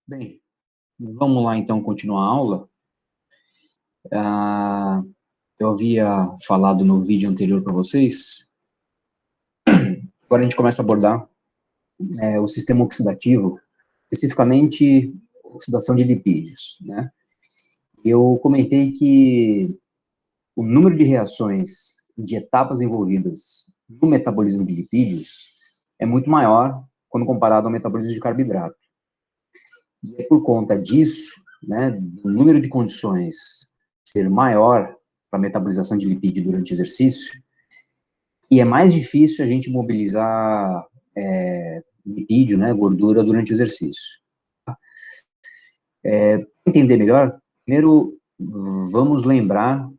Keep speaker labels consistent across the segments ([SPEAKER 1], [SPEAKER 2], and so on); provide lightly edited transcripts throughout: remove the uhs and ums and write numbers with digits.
[SPEAKER 1] Bem, vamos lá então continuar a aula. Eu havia falado no vídeo anterior para vocês. Agora a gente começa a abordar o sistema oxidativo, especificamente oxidação de lipídios, né? Eu comentei que o número de reações de etapas envolvidas no metabolismo de lipídios é muito maior quando comparado ao metabolismo de carboidrato. E é por conta disso, né, do número de condições ser maior para a metabolização de lipídio durante o exercício, e é mais difícil a gente mobilizar lipídio, né, gordura, durante o exercício. Para entender melhor, primeiro vamos lembrar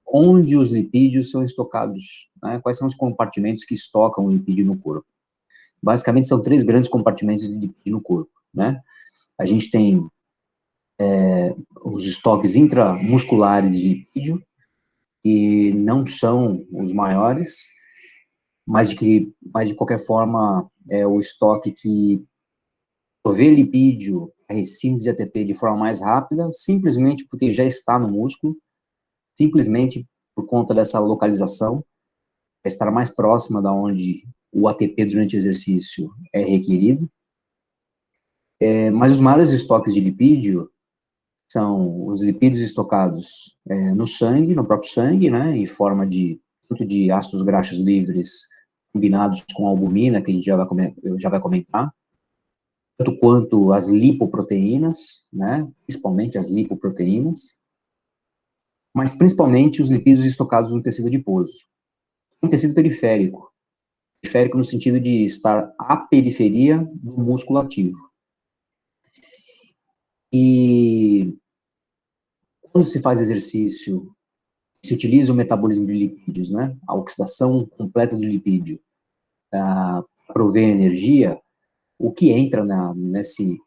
[SPEAKER 1] onde os lipídios são estocados, né, quais são os compartimentos que estocam o lipídio no corpo. Basicamente, são 3 grandes compartimentos de lipídio no corpo, né? A gente tem os estoques intramusculares de lipídio, que não são os maiores, mas de qualquer forma é o estoque que provê lipídio, a síntese de ATP de forma mais rápida, simplesmente porque já está no músculo, simplesmente por conta dessa localização, estar mais próxima da onde o ATP durante o exercício é requerido. Mas os maiores estoques de lipídio são os lipídios estocados no sangue, no próprio sangue, né, em forma de, tanto de ácidos graxos livres combinados com albumina, que a gente já vai comentar, tanto quanto as lipoproteínas, né, principalmente as lipoproteínas, mas principalmente os lipídios estocados no tecido adiposo, um tecido periférico, periférico no sentido de estar à periferia do músculo ativo. E quando se faz exercício, se utiliza o metabolismo de lipídios, né, a oxidação completa do lipídio, para prover energia, o que entra nesse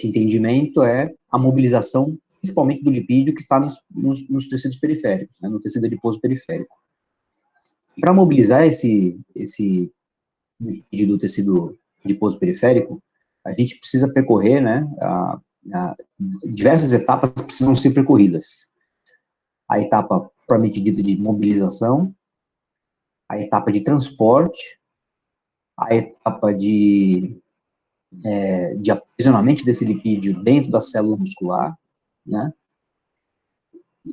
[SPEAKER 1] entendimento é a mobilização, principalmente do lipídio, que está nos tecidos periféricos, né, no tecido adiposo periférico. Para mobilizar esse lipídio do tecido adiposo periférico, a gente precisa percorrer, né, diversas etapas precisam ser percorridas. A etapa propriamente dita de mobilização, a etapa de transporte, a etapa de aprisionamento desse lipídio dentro da célula muscular, né,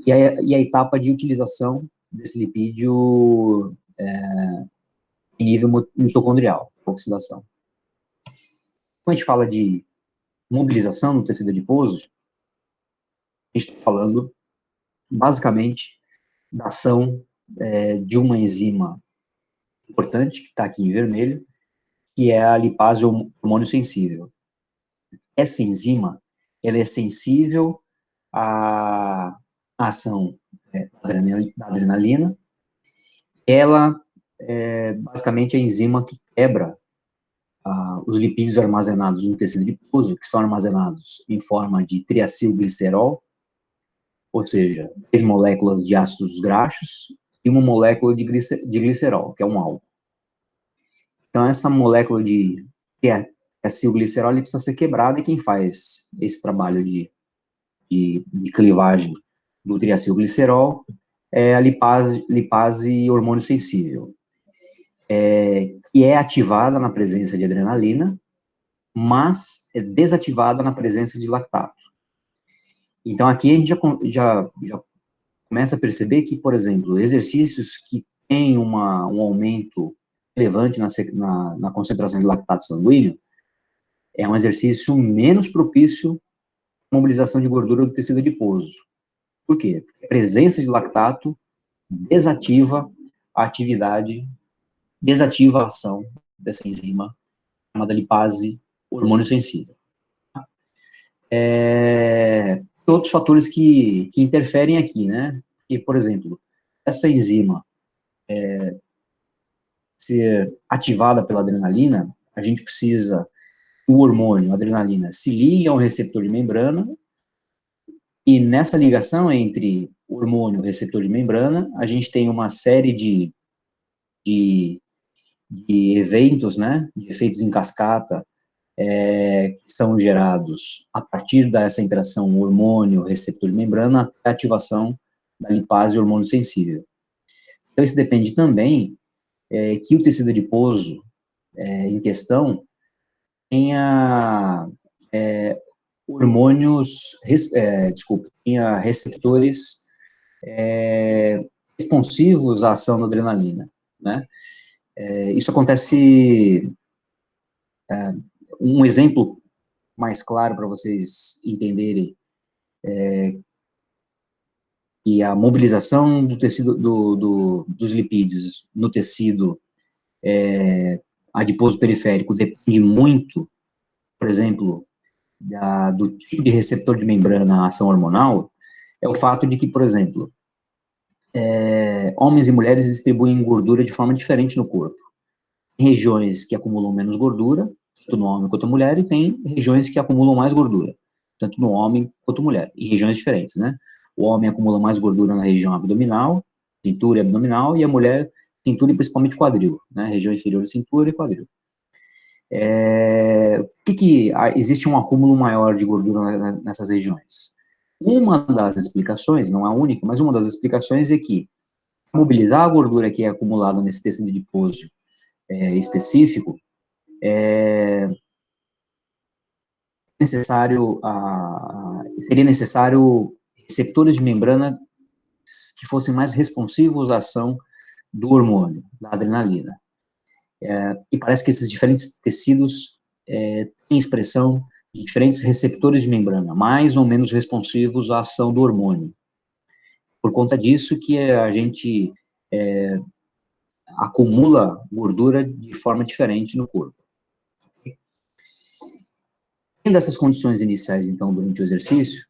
[SPEAKER 1] e a etapa de utilização desse lipídio em nível mitocondrial, oxidação. Quando a gente fala de mobilização no tecido adiposo, a gente está falando, basicamente, da ação de uma enzima importante, que está aqui em vermelho, que é a lipase hormônio sensível. Essa enzima, ela é sensível à ação da adrenalina. Ela é basicamente a enzima que quebra os lipídios armazenados no tecido adiposo, que são armazenados em forma de triacilglicerol, ou seja, 3 moléculas de ácidos graxos e uma molécula de glicerol, que é um álcool. Então, essa molécula de triacilglicerol precisa ser quebrada, e quem faz esse trabalho de clivagem do triacilglicerol é a lipase hormônio sensível, que é ativada na presença de adrenalina, mas é desativada na presença de lactato. Então, aqui a gente já começa a perceber que, por exemplo, exercícios que têm um aumento relevante na concentração de lactato sanguíneo é um exercício menos propício à mobilização de gordura do tecido adiposo. Por quê? Porque a presença de lactato desativa a ação dessa enzima chamada lipase hormônio sensível. Outros fatores que interferem aqui, né? E, por exemplo, essa enzima ser ativada pela adrenalina, a gente precisa que o hormônio, a adrenalina, se ligue a um receptor de membrana, e nessa ligação entre o hormônio e o receptor de membrana, a gente tem uma série de eventos, né, de efeitos em cascata, que são gerados a partir dessa interação hormônio-receptor de membrana até a ativação da lipase hormônio sensível. Então, isso depende também que o tecido adiposo em questão tenha tenha receptores responsivos à ação da adrenalina, né? Isso acontece, um exemplo mais claro para vocês entenderem, que a mobilização do tecido, dos lipídios no tecido adiposo periférico depende muito, por exemplo, do tipo de receptor de membrana à ação hormonal, é o fato de que, por exemplo, homens e mulheres distribuem gordura de forma diferente no corpo. Tem regiões que acumulam menos gordura, tanto no homem quanto na mulher, e tem regiões que acumulam mais gordura, tanto no homem quanto na mulher, em regiões diferentes, né? O homem acumula mais gordura na região abdominal, cintura e abdominal, e a mulher, cintura e principalmente quadril, né? Região inferior de cintura e quadril. Existe um acúmulo maior de gordura nessas regiões? Uma das explicações, não a única, mas uma das explicações é que mobilizar a gordura que é acumulada nesse tecido adiposo específico seria necessário receptores de membrana que fossem mais responsivos à ação do hormônio, da adrenalina. E parece que esses diferentes tecidos têm expressão de diferentes receptores de membrana, mais ou menos responsivos à ação do hormônio. Por conta disso que a gente acumula gordura de forma diferente no corpo. Além dessas condições iniciais, então, durante o exercício,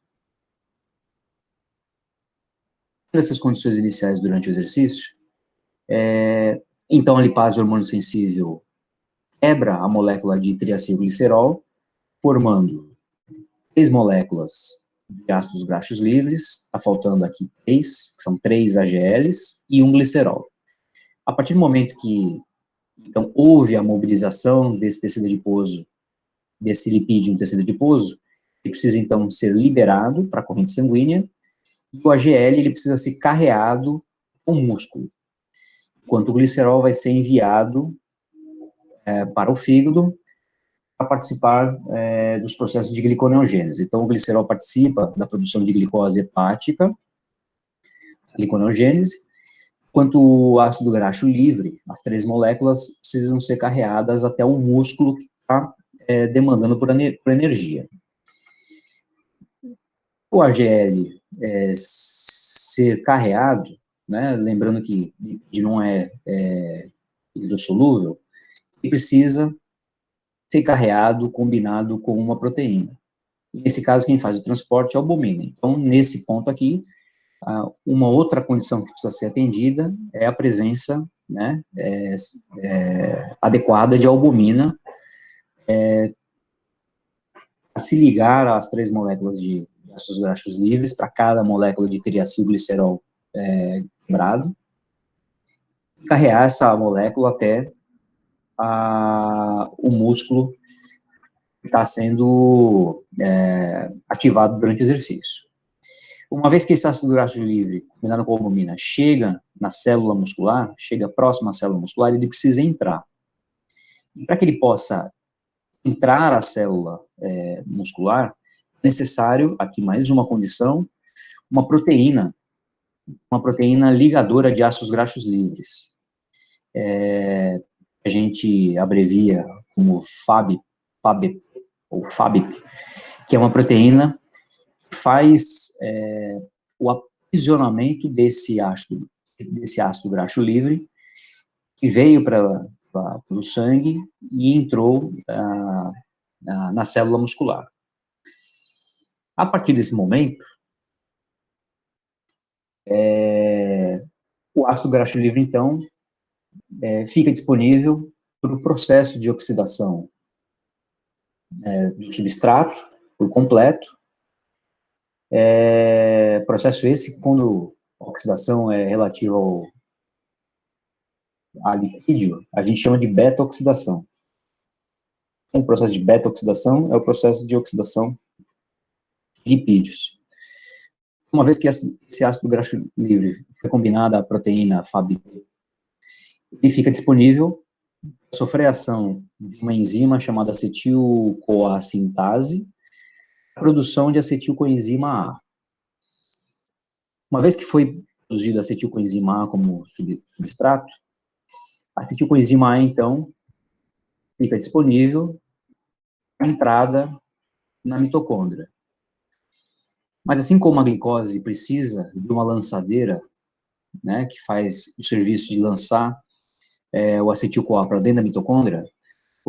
[SPEAKER 1] então a lipase hormônio sensível quebra a molécula de triacilglicerol, formando 3 moléculas de ácidos graxos livres, está faltando aqui 3, que são 3 AGLs, e um glicerol. A partir do momento que, então, houve a mobilização desse tecido adiposo, desse lipídio no tecido adiposo, ele precisa, então, ser liberado para a corrente sanguínea, e o AGL, ele precisa ser carreado com o músculo, enquanto o glicerol vai ser enviado para o fígado para participar dos processos de gliconeogênese. Então, o glicerol participa da produção de glicose hepática, gliconeogênese, enquanto o ácido graxo livre, as 3 moléculas, precisam ser carreadas até o músculo que está demandando por energia. O AGL ser carreado, né, lembrando que não é hidrossolúvel, ele precisa ser carreado combinado com uma proteína. Nesse caso, quem faz o transporte é a albumina. Então, nesse ponto aqui, uma outra condição que precisa ser atendida é a presença, né, adequada de albumina a se ligar às 3 moléculas de ácidos graxos livres para cada molécula de triacilglicerol quebrado, e carregar essa molécula até o músculo que está sendo ativado durante o exercício. Uma vez que esse ácido graxo livre, combinado com a albumina, chega na célula muscular, chega próximo à célula muscular, ele precisa entrar. E para que ele possa entrar à célula muscular, é necessário, aqui mais uma condição, uma proteína ligadora de ácidos graxos livres. A gente abrevia como FABP, ou FABP, que é uma proteína que faz o aprisionamento desse ácido graxo livre, que veio pelo sangue e entrou na célula muscular. A partir desse momento, o ácido graxo livre, então, fica disponível para o processo de oxidação do substrato por completo. Processo esse, quando a oxidação é relativa a lipídio, a gente chama de beta-oxidação. O processo de beta-oxidação é o processo de oxidação de lipídios. Uma vez que esse ácido graxo livre foi combinado à proteína FAB, ele fica disponível para sofrer a ação de uma enzima chamada acetil-CoA sintase, a produção de acetilcoenzima A. Uma vez que foi produzido acetilcoenzima A como substrato, a acetilcoenzima A, então, fica disponível para entrada na mitocôndria. Mas assim como a glicose precisa de uma lançadeira, né, que faz o serviço de lançar o acetil-CoA para dentro da mitocôndria,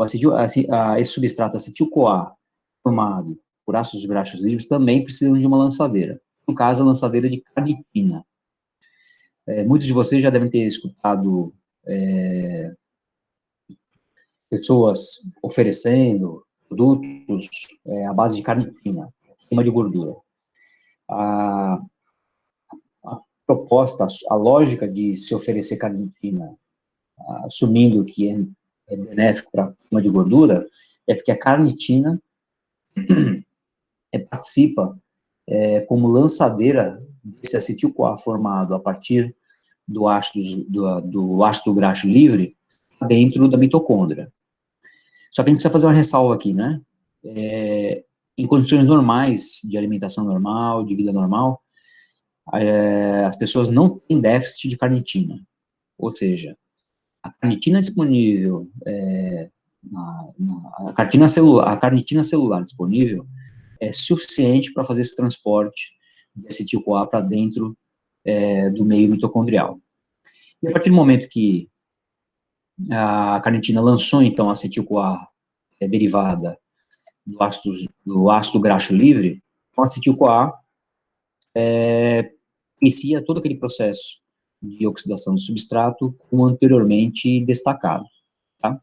[SPEAKER 1] esse substrato acetil-CoA formado por ácidos graxos livres também precisam de uma lançadeira. No caso, a lançadeira de carnitina. Muitos de vocês já devem ter escutado pessoas oferecendo produtos à base de carnitina, queima de gordura. A proposta, a lógica de se oferecer carnitina, assumindo que é benéfico para a queima de gordura, é porque a carnitina participa como lançadeira desse acetil-CoA formado a partir do ácido graxo livre dentro da mitocôndria. Só que a gente precisa fazer uma ressalva aqui, né? Em condições normais, de alimentação normal, de vida normal, as pessoas não têm déficit de carnitina. Ou seja, a carnitina disponível, a carnitina celular disponível é suficiente para fazer esse transporte de acetil-CoA para dentro do meio mitocondrial. E a partir do momento que a carnitina lançou, então, a acetil-CoA derivada do ácido graxo livre, o acetil-CoA inicia todo aquele processo de oxidação do substrato, como anteriormente destacado. Tá?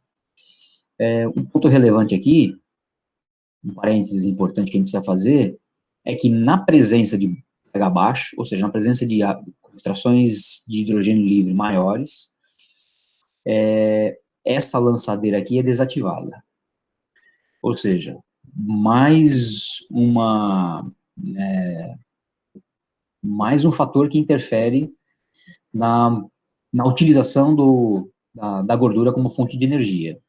[SPEAKER 1] Um ponto relevante aqui, um parênteses importante que a gente precisa fazer, é que na presença de pH baixo, ou seja, na presença de concentrações de hidrogênio livre maiores, essa lançadeira aqui é desativada. Ou seja, mais um fator que interfere na utilização da gordura como fonte de energia.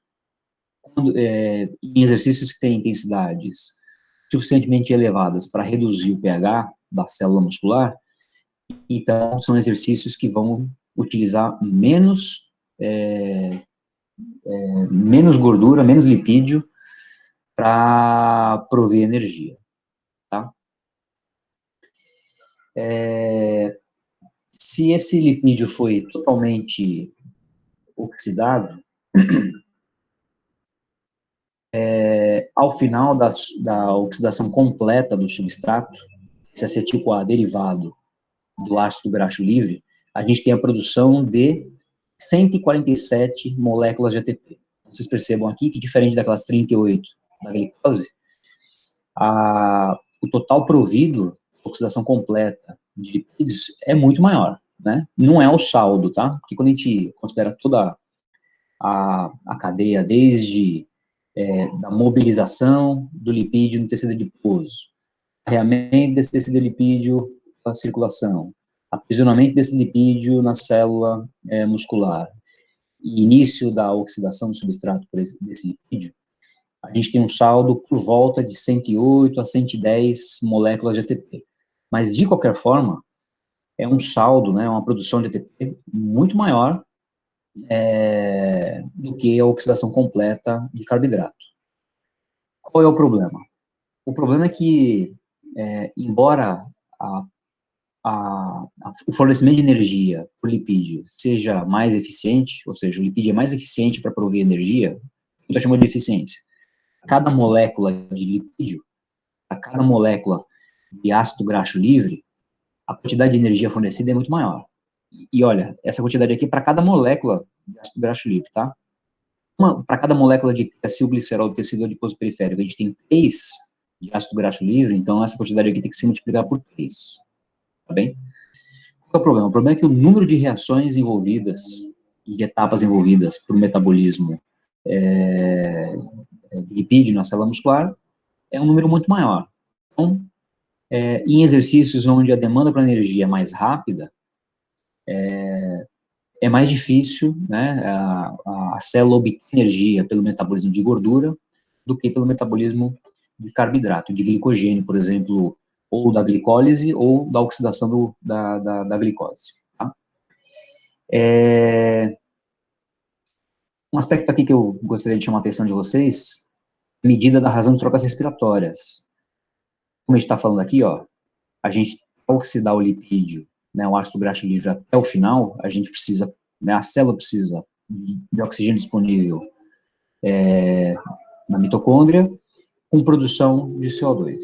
[SPEAKER 1] Em exercícios que têm intensidades suficientemente elevadas para reduzir o pH da célula muscular, então são exercícios que vão utilizar menos gordura, menos lipídio para prover energia, tá? Se esse lipídio foi totalmente oxidado, ao final da oxidação completa do substrato, esse acetil-CoA derivado do ácido graxo livre, a gente tem a produção de 147 moléculas de ATP. Vocês percebam aqui que, diferente daquelas 38 da glicose, o total provido, oxidação completa de lipídios, é muito maior, né? Não é o saldo, tá? Porque quando a gente considera toda a cadeia, desde da mobilização do lipídio no tecido adiposo, arreamento desse tecido lipídio para a circulação, aprisionamento desse lipídio na célula muscular, e início da oxidação do substrato desse lipídio, a gente tem um saldo por volta de 108 a 110 moléculas de ATP. Mas, de qualquer forma, é um saldo, né, uma produção de ATP muito maior do que a oxidação completa de carboidrato. Qual é o problema? O problema é que, embora o fornecimento de energia por lipídio seja mais eficiente, ou seja, o lipídio é mais eficiente para prover energia, o que eu chamo de eficiência. Cada molécula de lipídio, a cada molécula de ácido graxo livre, a quantidade de energia fornecida é muito maior. E olha, essa quantidade aqui é para cada molécula de ácido graxo livre, tá? Para cada molécula de acilglicerol do tecido adiposo periférico, a gente tem 3 de ácido graxo livre, então essa quantidade aqui tem que se multiplicar por 3, tá bem? Qual é o problema? O problema é que o número de reações envolvidas e de etapas envolvidas para o metabolismo de lipídio na célula muscular é um número muito maior. Então, em exercícios onde a demanda para energia é mais rápida, é mais difícil, né, a célula obter energia pelo metabolismo de gordura do que pelo metabolismo de carboidrato, de glicogênio, por exemplo, ou da glicólise ou da oxidação da glicose. Tá? Um aspecto aqui que eu gostaria de chamar a atenção de vocês, medida da razão de trocas respiratórias. Como a gente está falando aqui, ó, a gente oxidar o lipídio, né, o ácido graxo livre até o final, a gente precisa, né, a célula precisa de oxigênio disponível na mitocôndria, com produção de CO2.